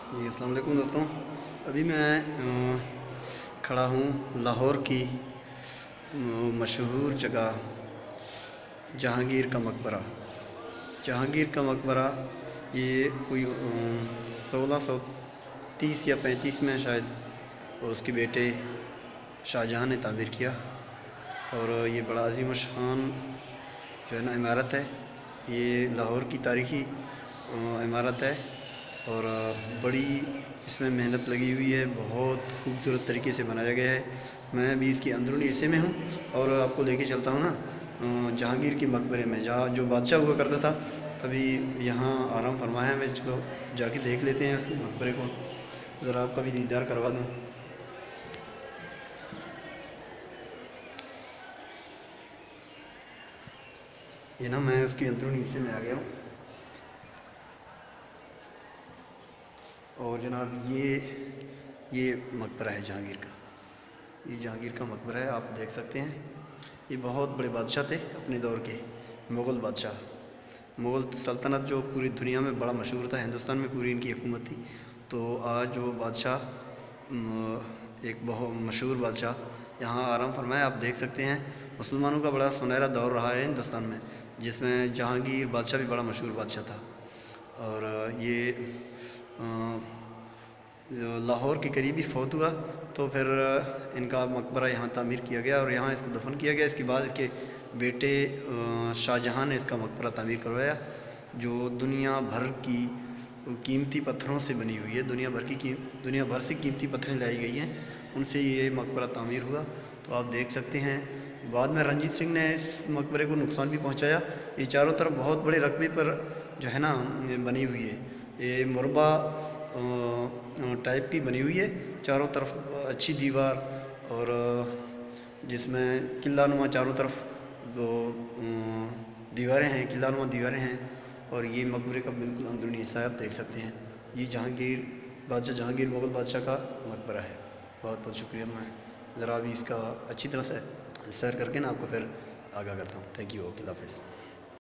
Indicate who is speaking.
Speaker 1: जी अस्सलाम वालेकुम दोस्तों। अभी मैं खड़ा हूँ लाहौर की मशहूर जगह जहांगीर का मकबरा। जहांगीर का मकबरा ये कोई 1630 या 35 में शायद उसके बेटे शाहजहाँ ने तामीर किया। और ये बड़ा अजीम शान जो है ना इमारत है। ये लाहौर की तारीख़ी इमारत है और बड़ी इसमें मेहनत लगी हुई है। बहुत खूबसूरत तरीके से बनाया गया है। मैं अभी इसके अंदरूनी हिस्से में हूँ और आपको लेके चलता हूँ ना जहांगीर के मकबरे में, जहाँ जो बादशाह हुआ करता था। अभी यहाँ आराम फरमाया है। मैं चलो जाके देख लेते हैं उसके मकबरे को, ज़रा आपका भी दीदार करवा दूँ। ये ना मैं उसके अंदरूनी हिस्से में आ गया हूँ और जनाब ये मकबरा है जहांगीर का। ये जहांगीर का मकबरा है, आप देख सकते हैं। ये बहुत बड़े बादशाह थे अपने दौर के, मुग़ल बादशाह। मुग़ल सल्तनत जो पूरी दुनिया में बड़ा मशहूर था, हिंदुस्तान में पूरी इनकी हुकूमत थी। तो आज वो बादशाह एक बहुत मशहूर बादशाह यहाँ आराम फरमाया। आप देख सकते हैं मुसलमानों का बड़ा सुनहरा दौर रहा है हिंदुस्तान में, जिसमें जहांगीर बादशाह भी बड़ा मशहूर बादशाह था। और ये लाहौर के करीब ही फ़ौत हुआ तो फिर इनका मकबरा यहाँ तामीर किया गया और यहाँ इसको दफन किया गया। इसके बाद इसके बेटे शाहजहाँ ने इसका मकबरा तामीर करवाया, जो दुनिया भर की कीमती पत्थरों से बनी हुई है। दुनिया भर से कीमती पत्थरें लाई गई हैं, उनसे ये मकबरा तामीर हुआ। तो आप देख सकते हैं। बाद में रंजीत सिंह ने इस मकबरे को नुकसान भी पहुँचाया। ये चारों तरफ बहुत बड़े रकबे पर जो है ना बनी हुई है। ये मुरबा टाइप की बनी हुई है, चारों तरफ अच्छी दीवार और जिसमें किला-नुमा चारों तरफ दो दीवारें हैं, किला-नुमा दीवारें हैं। और ये मकबरे का बिल्कुल अंदरूनी हिस्सा है, आप देख सकते हैं। ये जहांगीर मुग़ल बादशाह का मकबरा है। बहुत बहुत शुक्रिया। मैं ज़रा अभी इसका अच्छी तरह से सैर करके ना आपको फिर आगाह करता हूँ। Thank you. ओके, अल्लाह हाफ़िज़।